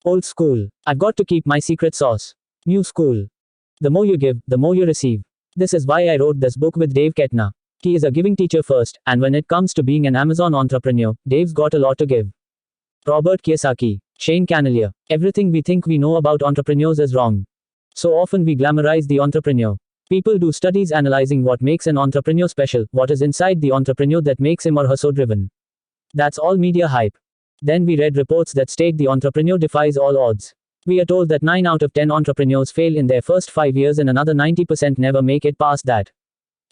Old school. I've got to keep my secret sauce. New school. The more you give, the more you receive. This is why I wrote this book with Dave Kettner. He is a giving teacher first, and when it comes to being an Amazon entrepreneur, Dave's got a lot to give. Robert Kiyosaki. Shane Canelier. Everything we think we know about entrepreneurs is wrong. So often we glamorize the entrepreneur. People do studies analyzing what makes an entrepreneur special, what is inside the entrepreneur that makes him or her so driven. That's all media hype. Then we read reports that state the entrepreneur defies all odds. We are told that 9 out of 10 entrepreneurs fail in their first 5 years and another 90% never make it past that.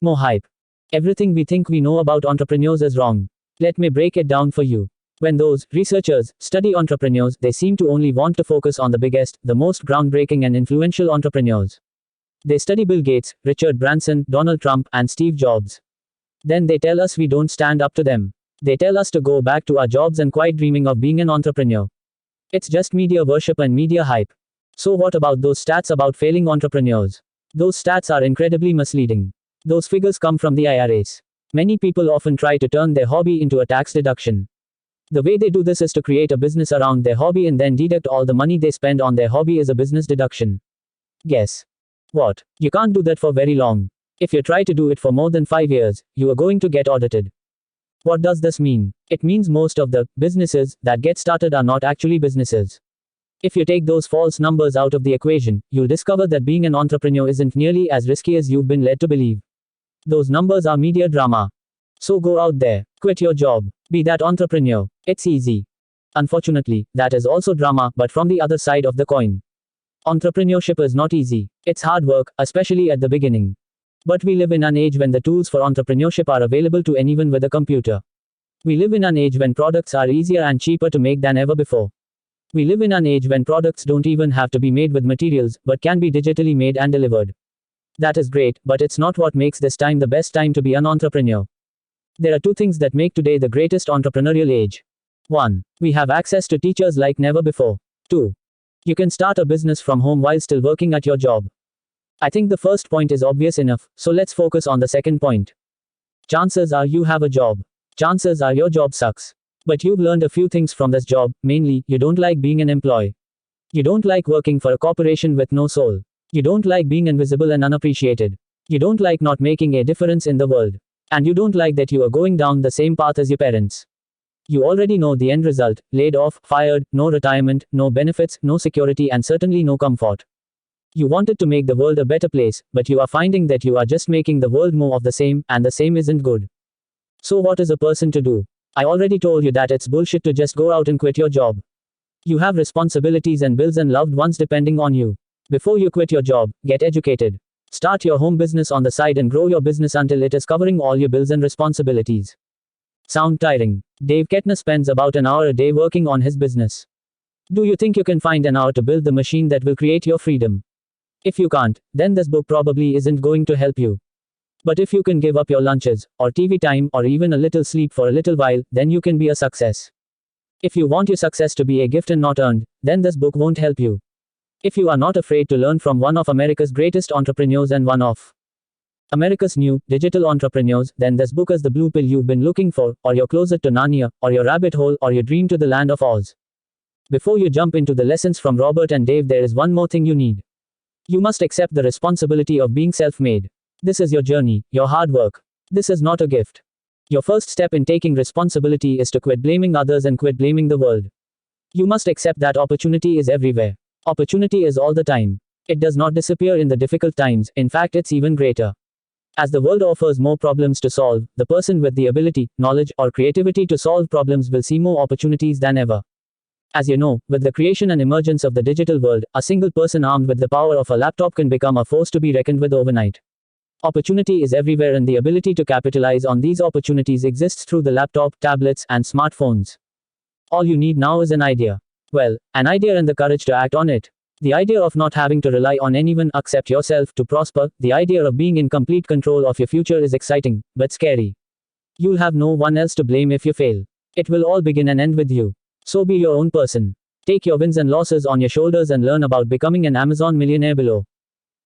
More hype. Everything we think we know about entrepreneurs is wrong. Let me break it down for you. When those researchers study entrepreneurs, they seem to only want to focus on the biggest, the most groundbreaking and influential entrepreneurs. They study Bill Gates, Richard Branson, Donald Trump, and Steve Jobs. Then they tell us we don't stand up to them. They tell us to go back to our jobs and quit dreaming of being an entrepreneur. It's just media worship and media hype. So what about those stats about failing entrepreneurs? Those stats are incredibly misleading. Those figures come from the IRS. Many people often try to turn their hobby into a tax deduction. The way they do this is to create a business around their hobby and then deduct all the money they spend on their hobby as a business deduction. Guess what? You can't do that for very long. If you try to do it for more than 5 years, you are going to get audited. What does this mean? It means most of the businesses that get started are not actually businesses. If you take those false numbers out of the equation, you'll discover that being an entrepreneur isn't nearly as risky as you've been led to believe. Those numbers are media drama. So go out there, quit your job, be that entrepreneur. It's easy. Unfortunately, that is also drama, but from the other side of the coin. Entrepreneurship is not easy. It's hard work, especially at the beginning. But we live in an age when the tools for entrepreneurship are available to anyone with a computer. We live in an age when products are easier and cheaper to make than ever before. We live in an age when products don't even have to be made with materials, but can be digitally made and delivered. That is great, but it's not what makes this time the best time to be an entrepreneur. There are 2 things that make today the greatest entrepreneurial age. 1. We have access to teachers like never before. 2. You can start a business from home while still working at your job. I think the first point is obvious enough, so let's focus on the second point. Chances are you have a job. Chances are your job sucks. But you've learned a few things from this job, mainly, you don't like being an employee. You don't like working for a corporation with no soul. You don't like being invisible and unappreciated. You don't like not making a difference in the world. And you don't like that you are going down the same path as your parents. You already know the end result: laid off, fired, no retirement, no benefits, no security, and certainly no comfort. You wanted to make the world a better place, but you are finding that you are just making the world more of the same, and the same isn't good. So what is a person to do? I already told you that it's bullshit to just go out and quit your job. You have responsibilities and bills and loved ones depending on you. Before you quit your job, get educated. Start your home business on the side and grow your business until it is covering all your bills and responsibilities. Sound tiring? Dave Kettner spends about an hour a day working on his business. Do you think you can find an hour to build the machine that will create your freedom? If you can't, then this book probably isn't going to help you. But if you can give up your lunches, or TV time, or even a little sleep for a little while, then you can be a success. If you want your success to be a gift and not earned, then this book won't help you. If you are not afraid to learn from one of America's greatest entrepreneurs and one of America's new digital entrepreneurs, then this book is the blue pill you've been looking for, or your closet to Narnia, or your rabbit hole, or your dream to the land of Oz. Before you jump into the lessons from Robert and Dave, there is one more thing you need. You must accept the responsibility of being self-made. This is your journey, your hard work. This is not a gift. Your first step in taking responsibility is to quit blaming others and quit blaming the world. You must accept that opportunity is everywhere. Opportunity is all the time. It does not disappear in the difficult times, in fact it's even greater. As the world offers more problems to solve, the person with the ability, knowledge, or creativity to solve problems will see more opportunities than ever. As you know, with the creation and emergence of the digital world, a single person armed with the power of a laptop can become a force to be reckoned with overnight. Opportunity is everywhere and the ability to capitalize on these opportunities exists through the laptop, tablets, and smartphones. All you need now is an idea. Well, an idea and the courage to act on it. The idea of not having to rely on anyone except yourself to prosper, the idea of being in complete control of your future is exciting, but scary. You'll have no one else to blame if you fail. It will all begin and end with you. So be your own person. Take your wins and losses on your shoulders and learn about becoming an Amazon millionaire below.